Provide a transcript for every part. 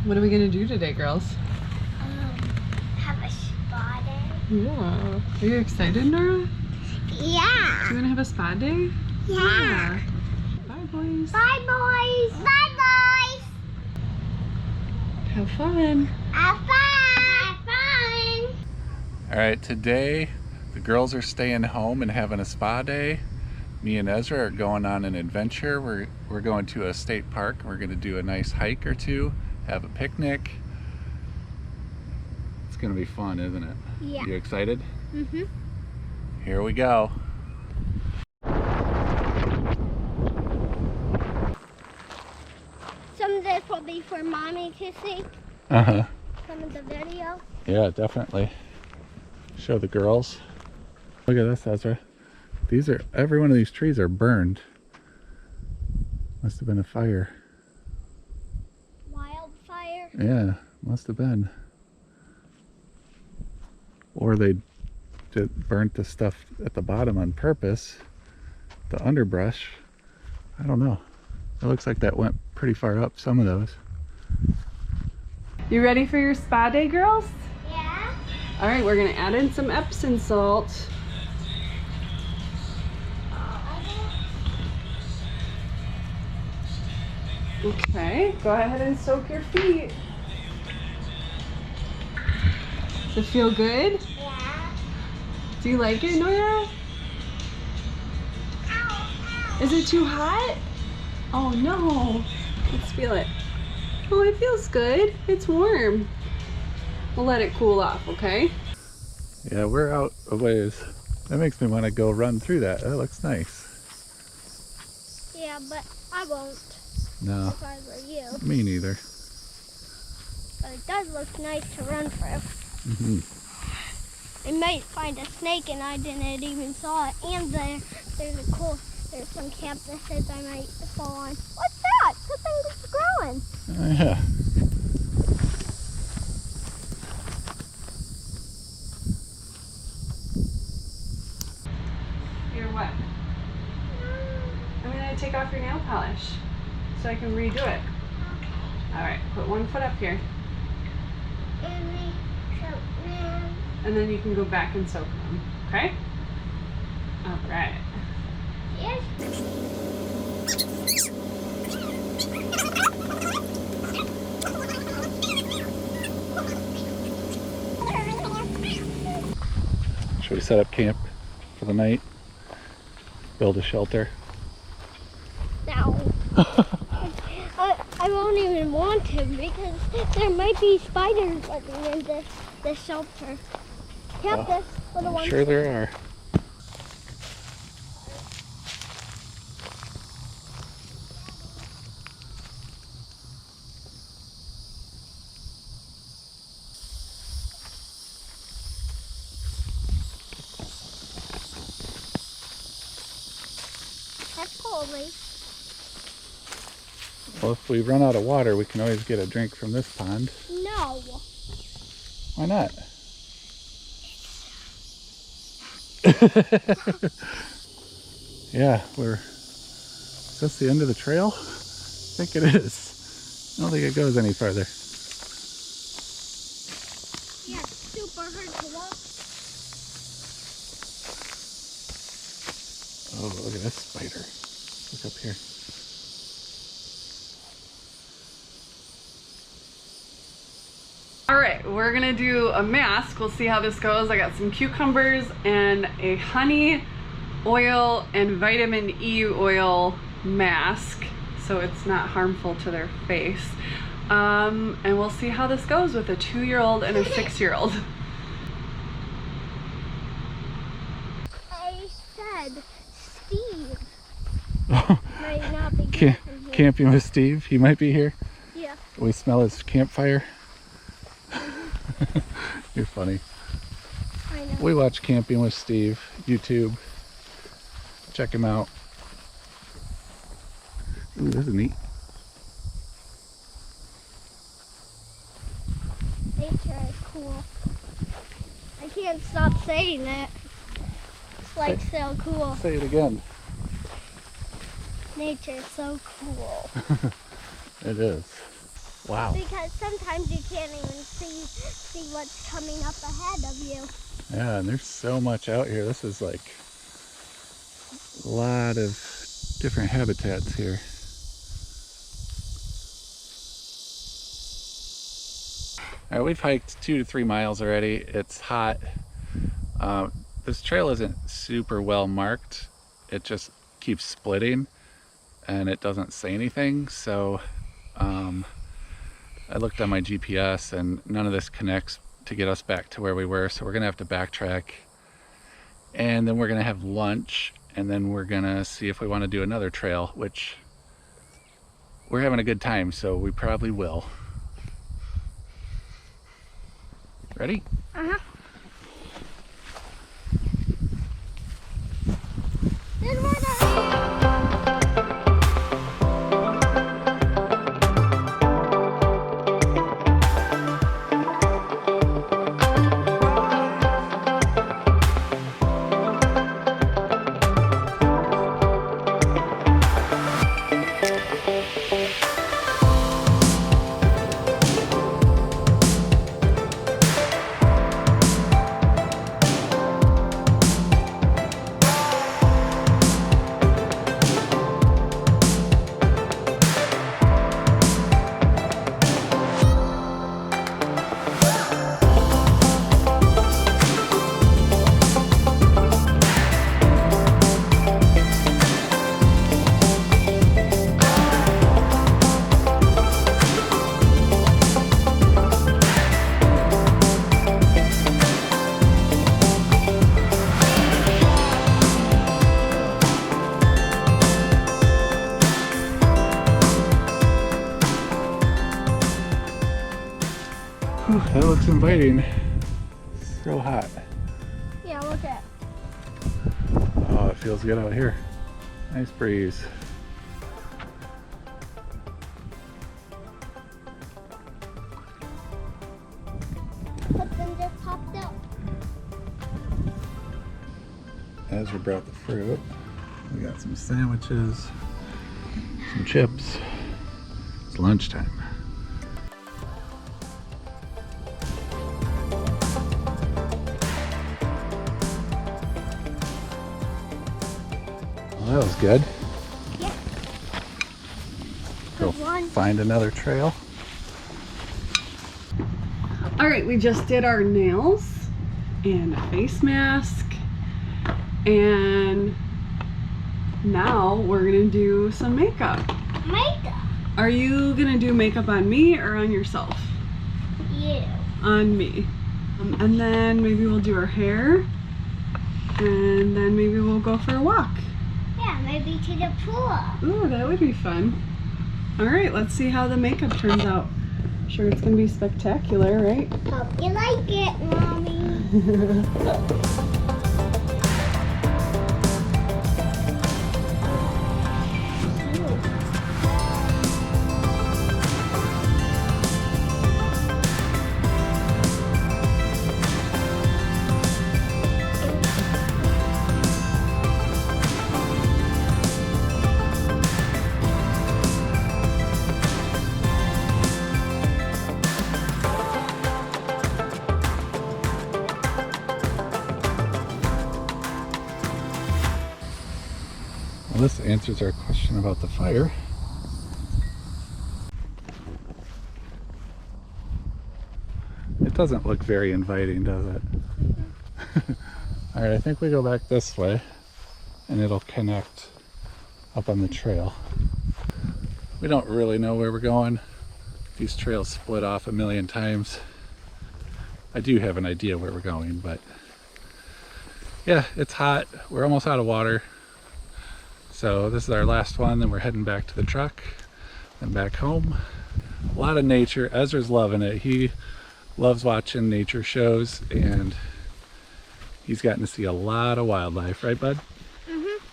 What are we gonna do today, girls? Have a spa day. Yeah. Are you excited, Nora? Yeah. Do you wanna have a spa day? Yeah. Bye, boys. Bye, boys. Bye, boys. Have fun. Have fun. Have fun. All right, today the girls are staying home and having a spa day. Me and Ezra are going on an adventure. We're going to a state park. We're going to do a nice hike or two, have a picnic. It's going to be fun, isn't it? Yeah. You excited? Mm-hmm. Here we go. Some of this will be for mommy to see. Uh-huh. Some of the video. Yeah, definitely. Show the girls. Look at this, Ezra. Every one of these trees are burned. Must have been a fire. Wildfire. Yeah, must have been. Or they burnt the stuff at the bottom on purpose. The underbrush. I don't know. It looks like that went pretty far up, some of those. You ready for your spa day, girls? Yeah. All right, we're gonna add in some Epsom salt. Okay, go ahead and soak your feet. Does it feel good? Yeah. Do you like it, Nora? Is it too hot? Oh no. Let's feel it. Oh, it feels good. It's warm. We'll let it cool off, okay? Yeah, we're out a ways. That makes me want to go run through that. That looks nice. Yeah, but I won't. No, If I were you. me neither. But it does look nice to run through. Mm-hmm. I might find a snake and I didn't even saw it. And there's some cactuses I might fall on. What's that? The thing that's growing. Oh, yeah. You're what? I'm gonna take off your nail polish so I can redo it. All right, put one foot up here. And then you can go back and soak them, okay? All right. Yes. Should we set up camp for the night? Build a shelter? No. I won't even want to because there might be spiders living in this shelter. Cactus, little I'm ones. sure there are. That's cold. Well, if we run out of water, we can always get a drink from this pond. No. Why not? Yeah, is this the end of the trail? I think it is. I don't think it goes any further. Yeah, it's super hard to walk. Oh, look at this spider. Look up here. All right, we're gonna do a mask. We'll see how this goes. I got some cucumbers and a honey oil and vitamin E oil mask, so it's not harmful to their face. And we'll see how this goes with a 2-year-old and a 6-year-old. I said Steve might not be here. Camping with Steve. He might be here. Yeah. We smell his campfire. You're funny. I know. We watch Camping with Steve, YouTube. Check him out. Ooh, this is neat. Nature is cool. I can't stop saying it. It's like so cool. Say it again. Nature is so cool. It is. Wow. Because sometimes you can't even see what's coming up ahead of you. Yeah, and there's so much out here. This is like a lot of different habitats here. All right, we've hiked 2 to 3 miles already. It's hot. This trail isn't super well marked. It just keeps splitting and it doesn't say anything. So I looked on my GPS and none of this connects to get us back to where we were. So we're gonna have to backtrack, and then we're gonna have lunch, and then we're gonna see if we want to do another trail, which we're having a good time, so we probably will. Ready? Uh-huh. There's one Whew, that looks inviting. So hot. Yeah, look at it. Oh, it feels good out here. Nice breeze. Something just popped up. Ezra brought the fruit. We got some sandwiches, some chips. It's lunchtime. Well, that was good. Yeah. Go Good one. find another trail. All right, we just did our nails and a face mask, and now we're gonna do some makeup. Makeup. Are you gonna do makeup on me or on yourself? You. On me. And then maybe we'll do our hair, and then maybe we'll go for a walk. Yeah, maybe to the pool. Ooh, that would be fun. All right, let's see how the makeup turns out. Sure, it's gonna be spectacular, right? Hope you like it, Mommy. Well, this answers our question about the fire. It doesn't look very inviting, does it? All right, I think we go back this way and it'll connect up on the trail. We don't really know where we're going. These trails split off a million times. I do have an idea where we're going, but yeah, it's hot. We're almost out of water. So this is our last one, then we're heading back to the truck and back home. A lot of nature. Ezra's loving it. He loves watching nature shows, and he's gotten to see a lot of wildlife, right, bud? Mm-hmm.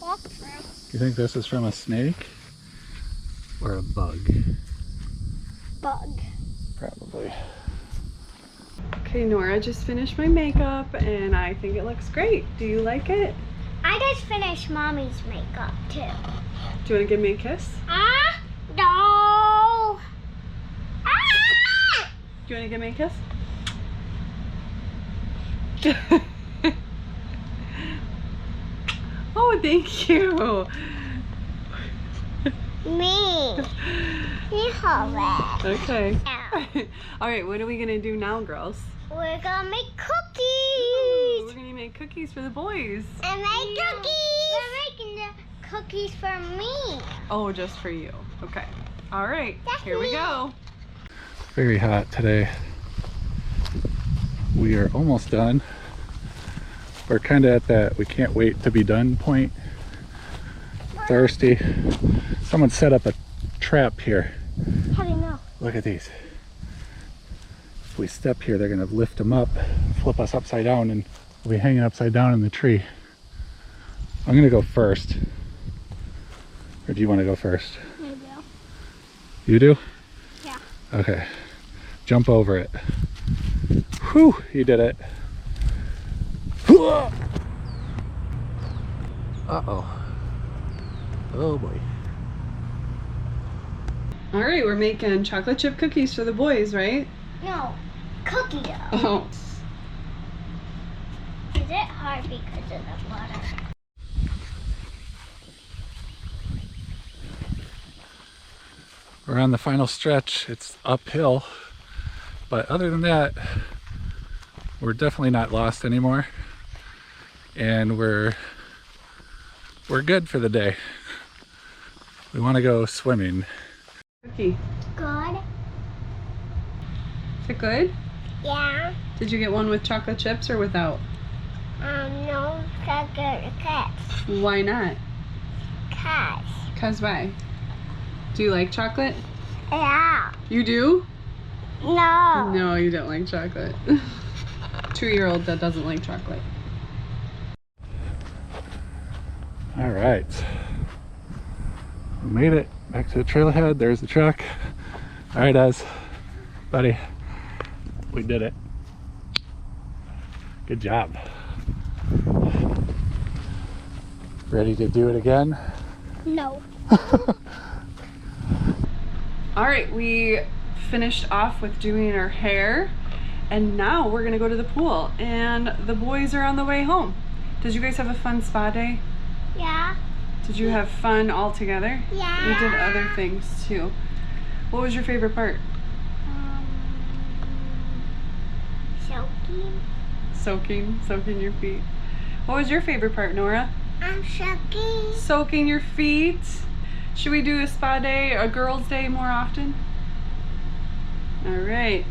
Walk through. You think this is from a snake or a bug? Bug. Probably. Okay, Nora just finished my makeup and I think it looks great. Do you like it? I just finished Mommy's makeup too. Do you want to give me a kiss? No. Do you want to give me a kiss? Oh, thank you. Me. You have it. Okay. Yeah. All right, what are we gonna do now, girls? We're gonna make Ooh, cookies. we're gonna make cookies for the boys. And make cookies. We're making the cookies for me. Oh, just for you. Okay. All right, That's here we me. go. Very hot today. We are almost done. We're kind of at that we can't wait to be done point. Thirsty. Someone set up a trap here. How do you know? Look at these. If we step here, they're gonna lift them up, flip us upside down, and we'll be hanging upside down in the tree. I'm gonna go first. Or do you want to go first? Maybe. You do? Yeah. Okay. Jump over it. Whew, you did it. Uh-oh. Oh boy. All right, we're making chocolate chip cookies for the boys, right? No. Cookie dough. Oh. Is it hard because of the water? We're on the final stretch. It's uphill, but other than that, we're definitely not lost anymore, and we're good for the day. We want to go swimming. Cookie. Good. Is it good? Yeah. Did you get one with chocolate chips or without? No chocolate cats. Why not? Cats. Cause why? Do you like chocolate? Yeah. You do? No. No, you don't like chocolate. 2-year-old that doesn't like chocolate. All right. We made it back to the trailhead. There's the truck. All right, Ez, buddy, we did it. Good job. Ready to do it again? No. All right, we finished off with doing our hair, and now we're gonna go to the pool, and the boys are on the way home. Did you guys have a fun spa day? Yeah. Did you have fun all together? Yeah. We did other things too. What was your favorite part? Soaking. Soaking your feet. What was your favorite part, Nora? I'm soaking. Soaking your feet. Should we do a spa day, a girls' day more often? All right.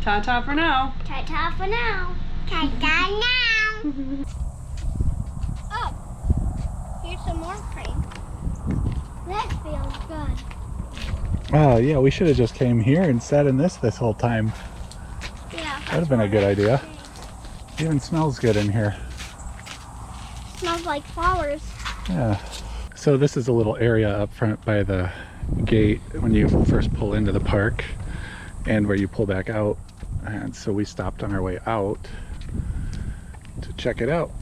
Ta-ta for now. Ta-ta for now. Ta-ta now. Oh, here's some more cream. That feels good. Oh yeah, we should have just came here and sat in this whole time. Yeah. That'd have been a good idea. Even smells good in here. Smells like flowers. Yeah. So this is a little area up front by the gate when you first pull into the park, and where you pull back out. And so we stopped on our way out to check it out.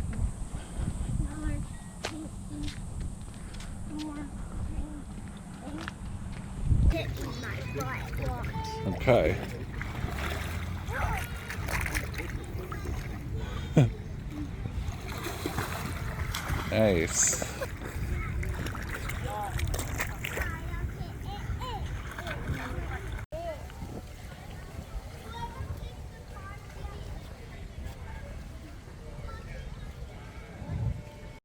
Okay. Nice.